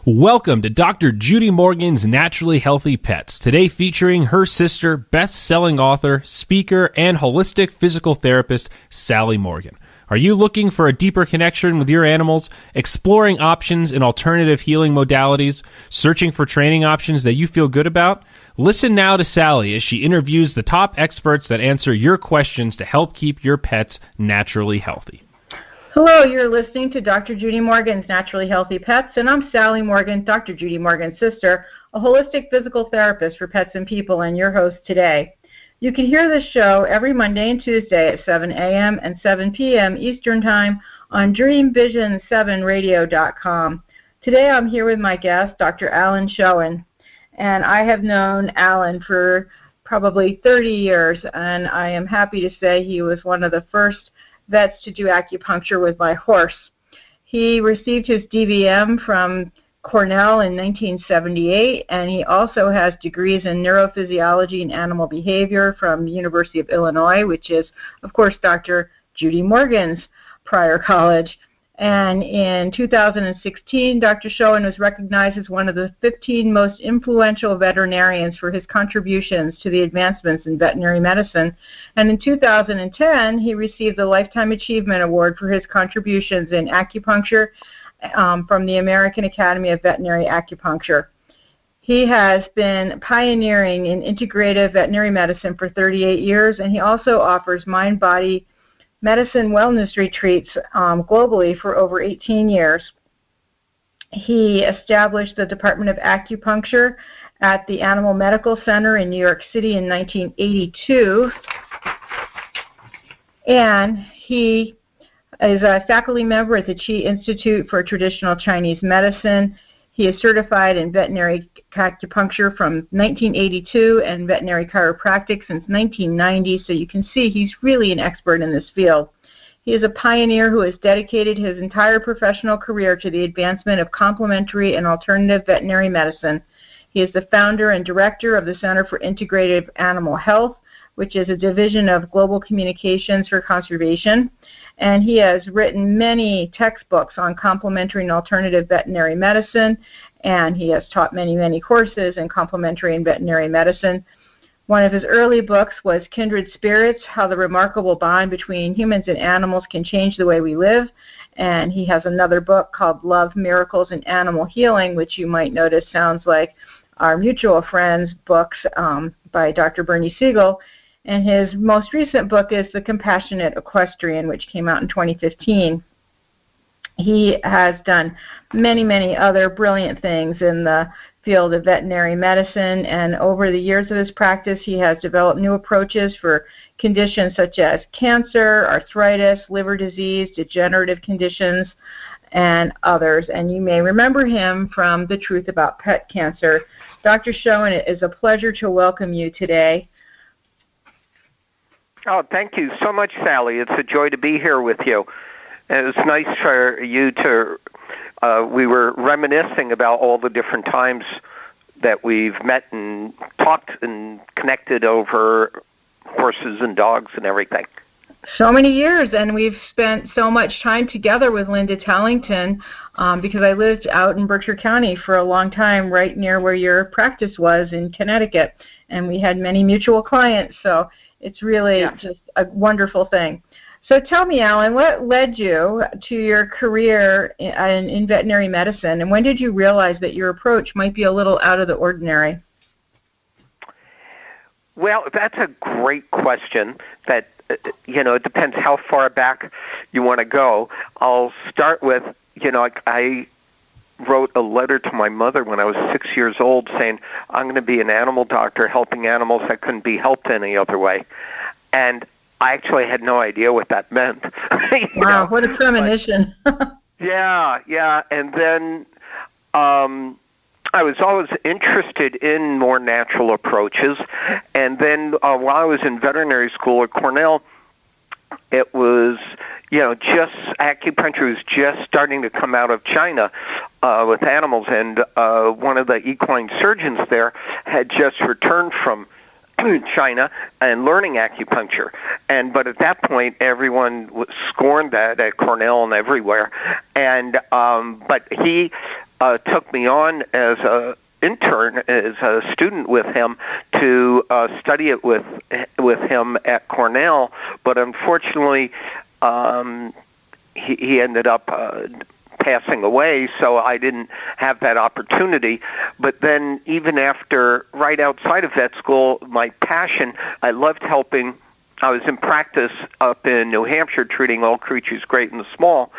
Welcome to Dr. Judy Morgan's Naturally Healthy Pets, today featuring her sister, best-selling author, speaker, and holistic physical therapist, Sally Morgan. Are you looking for a deeper connection with your animals, exploring options in alternative healing modalities, searching for training options that you feel good about? Listen now to Sally as she interviews the top experts that answer your questions to help keep your pets naturally healthy. Hello, you're listening to Dr. Judy Morgan's Naturally Healthy Pets, and I'm Sally Morgan, Dr. Judy Morgan's sister, a holistic physical therapist for pets and people, and your host today. You can hear this show every Monday and Tuesday at 7 a.m. and 7 p.m. Eastern Time on DreamVision7Radio.com. Today I'm here with my guest, Dr. Alan Schoen, and I have known Alan for probably 30 years, and I am happy to say he was one of the first vets to do acupuncture with my horse. He received his DVM from Cornell in 1978, and he also has degrees in neurophysiology and animal behavior from the University of Illinois, which is, of course, Dr. Judy Morgan's prior college. And in 2016, Dr. Schoen was recognized as one of the 15 most influential veterinarians for his contributions to the advancements in veterinary medicine. And in 2010, he received the Lifetime Achievement Award for his contributions in acupuncture from the American Academy of Veterinary Acupuncture. He has been pioneering in integrative veterinary medicine for 38 years, and he also offers mind-body medicine wellness retreats globally for over 18 years. He established the Department of Acupuncture at the Animal Medical Center in New York City in 1982, and he is a faculty member at the Qi Institute for Traditional Chinese Medicine. He is certified in veterinary acupuncture from 1982 and veterinary chiropractic since 1990, so you can see he's really an expert in this field. He is a pioneer who has dedicated his entire professional career to the advancement of complementary and alternative veterinary medicine. He is the founder and director of the Center for Integrative Animal Health, which is a division of Global Communications for Conservation, and he has written many textbooks on complementary and alternative veterinary medicine, and he has taught many, many courses in complementary and veterinary medicine. One of his early books was Kindred Spirits, How the Remarkable Bond Between Humans and Animals Can Change the Way We Live, and he has another book called Love, Miracles, and Animal Healing, which you might notice sounds like our mutual friend's books by Dr. Bernie Siegel. And his most recent book is The Compassionate Equestrian, which came out in 2015. He has done many, many other brilliant things in the field of veterinary medicine, and over the years of his practice, he has developed new approaches for conditions such as cancer, arthritis, liver disease, degenerative conditions, and others. And you may remember him from The Truth About Pet Cancer. Dr. Schoen, it is a pleasure to welcome you today. Oh, thank you so much, Sally. It's a joy to be here with you. And it's nice for you to, we were reminiscing about all the different times that we've met and talked and connected over horses and dogs and everything. So many years, and we've spent so much time together with Linda Tellington because I lived out in Berkshire County for a long time, right near where your practice was in Connecticut, and we had many mutual clients, so it's really just a wonderful thing. So tell me, Alan, what led you to your career in veterinary medicine, and when did you realize that your approach might be a little out of the ordinary? Well, that's a great question that, it depends how far back you want to go. I'll start with, I wrote a letter to my mother when I was 6 years old saying, I'm going to be an animal doctor helping animals that couldn't be helped any other way. And I actually had no idea what that meant. Wow, what a premonition. Yeah. And then I was always interested in more natural approaches. And then while I was in veterinary school at Cornell, it was, just acupuncture was just starting to come out of China with animals. And one of the equine surgeons there had just returned from China and learning acupuncture. But at that point, everyone scorned that at Cornell and everywhere. And but he took me on as a intern, as a student with him, to study it with him at Cornell. But unfortunately, he ended up passing away, so I didn't have that opportunity. But then even after, right outside of vet school, my passion, I loved helping. I was in practice up in New Hampshire treating all creatures great and small,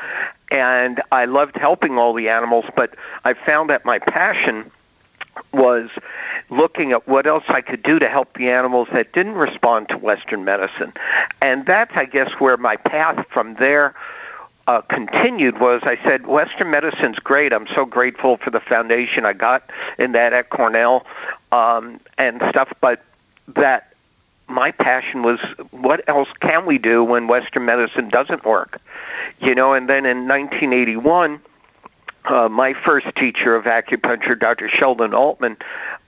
and I loved helping all the animals, but I found that my passion was looking at what else I could do to help the animals that didn't respond to Western medicine. And that's, I guess, where my path from there continued. Was I said, Western medicine's great. I'm so grateful for the foundation I got in that at Cornell and stuff, but that my passion was, what else can we do when Western medicine doesn't work? And then in 1981, my first teacher of acupuncture, Dr. Sheldon Altman,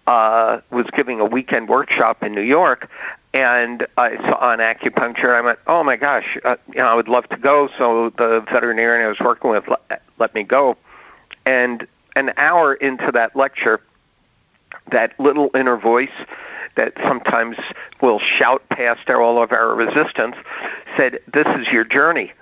was giving a weekend workshop in New York, and I saw on acupuncture, and I went, oh my gosh, I would love to go. So the veterinarian I was working with let me go. And an hour into that lecture, that little inner voice that sometimes will shout past all of our resistance said, this is your journey,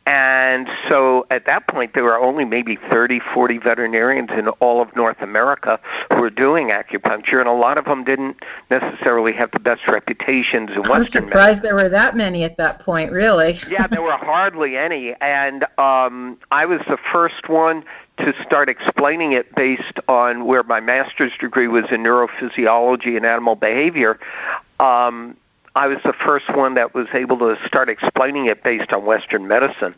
And so at that point, there were only maybe 30, 40 veterinarians in all of North America who were doing acupuncture, and a lot of them didn't necessarily have the best reputations in Western medicine. I'm surprised there were that many at that point, really. Yeah, there were hardly any, and I was the first one to start explaining it based on where my master's degree was in neurophysiology and animal behavior. I was the first one that was able to start explaining it based on Western medicine.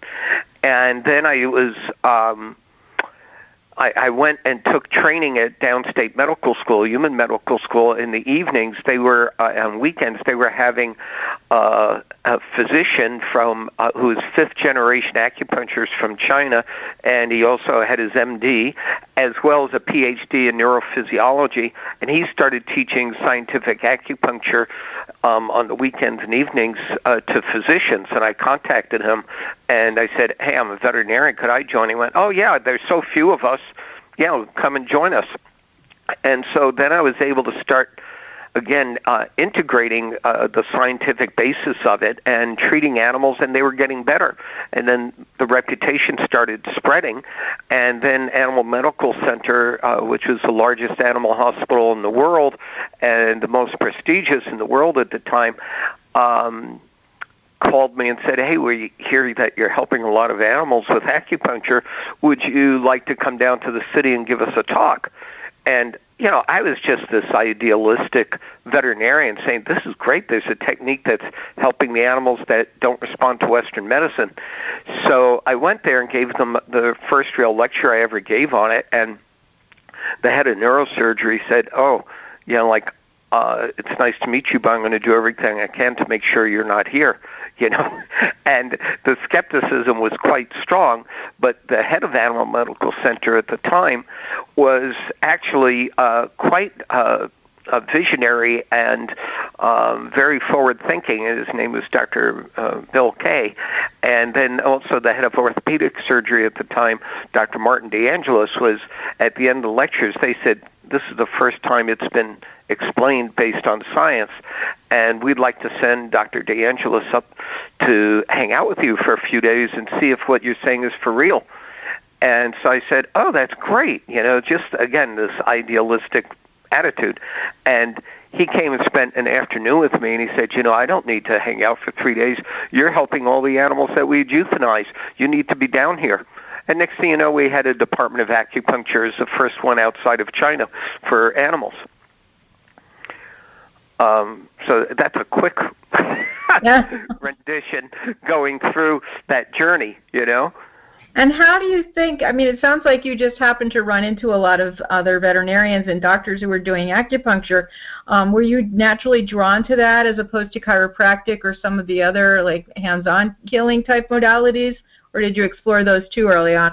And then I was I went and took training at Downstate Medical School, Human Medical School. In the evenings, they were on weekends. They were having a physician from who is fifth-generation acupuncturist from China, and he also had his MD, as well as a PhD in neurophysiology. And he started teaching scientific acupuncture on the weekends and evenings to physicians. And I contacted him, and I said, "Hey, I'm a veterinarian. Could I join?" He went, "Oh yeah, there's so few of us. Come and join us." And so then I was able to start, again, integrating the scientific basis of it and treating animals, and they were getting better. And then the reputation started spreading, and then Animal Medical Center, which was the largest animal hospital in the world and the most prestigious in the world at the time, called me and said, "Hey, we hear that you're helping a lot of animals with acupuncture. Would you like to come down to the city and give us a talk?" And, I was just this idealistic veterinarian saying, this is great. There's a technique that's helping the animals that don't respond to Western medicine. So I went there and gave them the first real lecture I ever gave on it. And the head of neurosurgery said, it's nice to meet you, but I'm going to do everything I can to make sure you're not here, And the skepticism was quite strong, but the head of Animal Medical Center at the time was actually quite a visionary and very forward-thinking. His name was Dr. Bill Kay. And then also the head of orthopedic surgery at the time, Dr. Martin DeAngelis, was at the end of the lectures, they said, this is the first time it's been explained based on science, and we'd like to send Dr. DeAngelis up to hang out with you for a few days and see if what you're saying is for real. And so I said, oh, that's great. Just, again, this idealistic attitude. And he came and spent an afternoon with me, and he said, I don't need to hang out for 3 days. You're helping all the animals that we euthanize. You need to be down here. And next thing you know, we had a Department of Acupuncture as the first one outside of China for animals. So that's a quick rendition going through that journey, And how do you think, it sounds like you just happened to run into a lot of other veterinarians and doctors who were doing acupuncture. Were you naturally drawn to that as opposed to chiropractic or some of the other hands-on healing type modalities, or did you explore those too early on?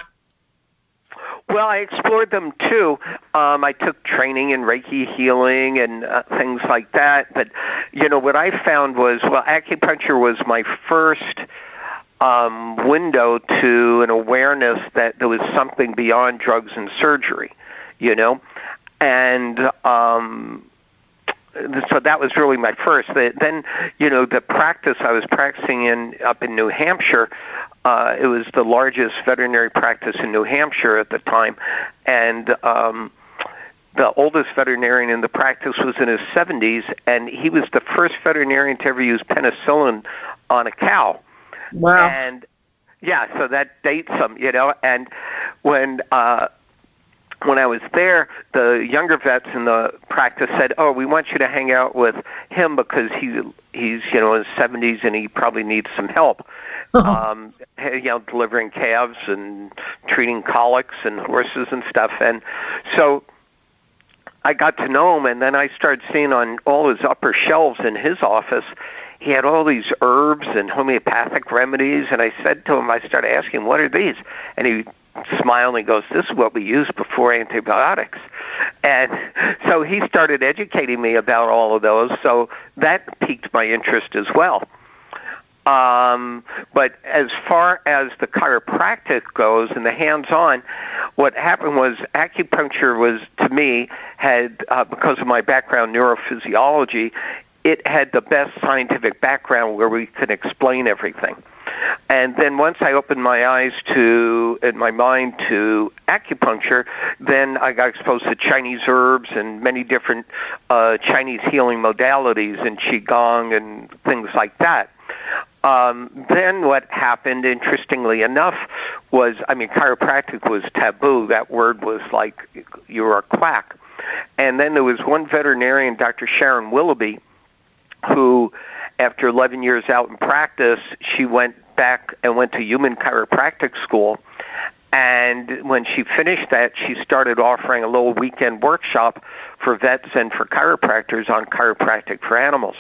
Well, I explored them too. I took training in Reiki healing and things like that. But, what I found was, acupuncture was my first window to an awareness that there was something beyond drugs and surgery, and so that was really my first. Then, the practice I was practicing up in New Hampshire, it was the largest veterinary practice in New Hampshire at the time, and the oldest veterinarian in the practice was in his 70s, and he was the first veterinarian to ever use penicillin on a cow. Wow. And yeah, so that dates him, and when I was there, the younger vets in the practice said, "Oh, we want you to hang out with him because he's in his 70s and he probably needs some help, delivering calves and treating colics and horses and stuff." And so I got to know him, and then I started seeing on all his upper shelves in his office, he had all these herbs and homeopathic remedies, and I said to him, I started asking, "What are these?" And he smiled and he goes, "This is what we used before antibiotics." And so he started educating me about all of those, so that piqued my interest as well. But as far as the chiropractic goes and the hands-on, what happened was acupuncture was, to me, because of my background neurophysiology, it had the best scientific background where we could explain everything. And then once I opened my eyes and my mind to acupuncture, then I got exposed to Chinese herbs and many different Chinese healing modalities and Qigong and things like that. Then what happened, interestingly enough, was, chiropractic was taboo. That word was like you were a quack. And then there was one veterinarian, Dr. Sharon Willoughby, who, after 11 years out in practice, she went back and went to human chiropractic school. And when she finished that, she started offering a little weekend workshop for vets and for chiropractors on chiropractic for animals.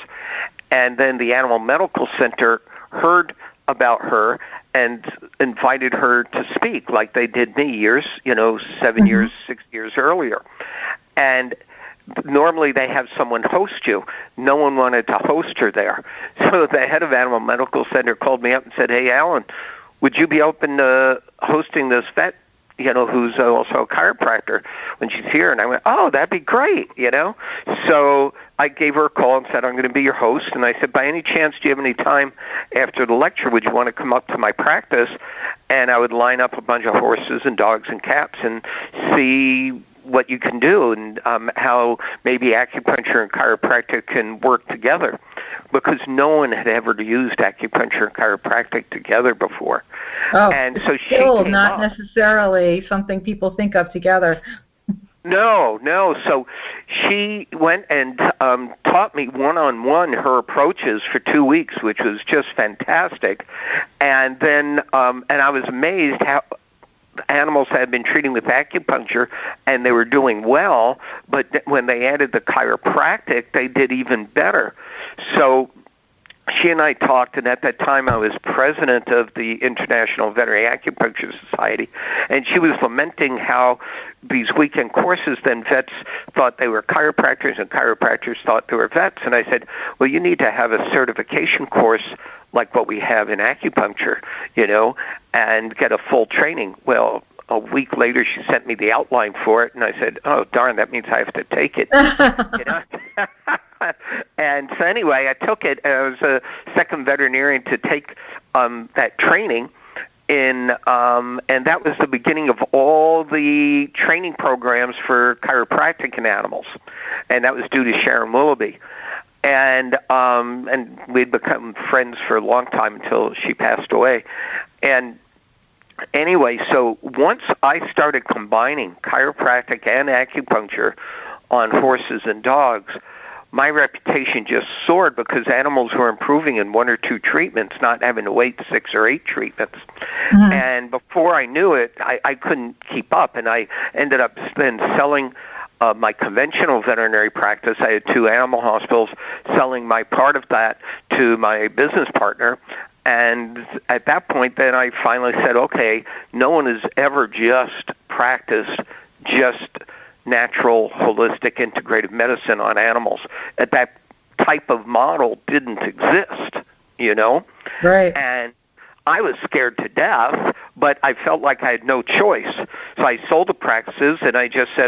And then the Animal Medical Center heard about her and invited her to speak, like they did me 7 years, 6 years earlier. And normally they have someone host you. No one wanted to host her there. So the head of Animal Medical Center called me up and said, "Hey, Alan, would you be open to hosting this vet, who's also a chiropractor when she's here?" And I went, "Oh, that'd be great, So I gave her a call and said, "I'm going to be your host." And I said, "By any chance, do you have any time after the lecture? Would you want to come up to my practice?" And I would line up a bunch of horses and dogs and cats and see what you can do and how maybe acupuncture and chiropractic can work together, because no one had ever used acupuncture and chiropractic together before. Oh, and so she still came not up. Necessarily something people think of together. No. So she went and taught me one-on-one her approaches for 2 weeks, which was just fantastic. And then and I was amazed how animals had been treating with acupuncture and they were doing well, but when they added the chiropractic, they did even better. So she and I talked, and at that time I was president of the International Veterinary Acupuncture Society, and she was lamenting how these weekend courses, then vets thought they were chiropractors and chiropractors thought they were vets. And I said, well, you need to have a certification course like what we have in acupuncture, and get a full training. Well, a week later, she sent me the outline for it, and I said, oh, darn, that means I have to take it. And so anyway, I took it, and I was a second veterinarian to take that training, and that was the beginning of all the training programs for chiropractic in animals, and that was due to Sharon Willoughby. And we'd become friends for a long time until she passed away. And anyway, so once I started combining chiropractic and acupuncture on horses and dogs, my reputation just soared, because animals were improving in 1 or 2 treatments, not having to wait 6 or 8 treatments. Mm-hmm. And before I knew it, I couldn't keep up, and I ended up then selling my conventional veterinary practice. I had 2 animal hospitals, selling my part of that to my business partner. And at that point, then I finally said, okay, no one has ever just practiced just natural, holistic, integrative medicine on animals. That type of model didn't exist, Right. And I was scared to death, but I felt like I had no choice. So I sold the practices, and I just said,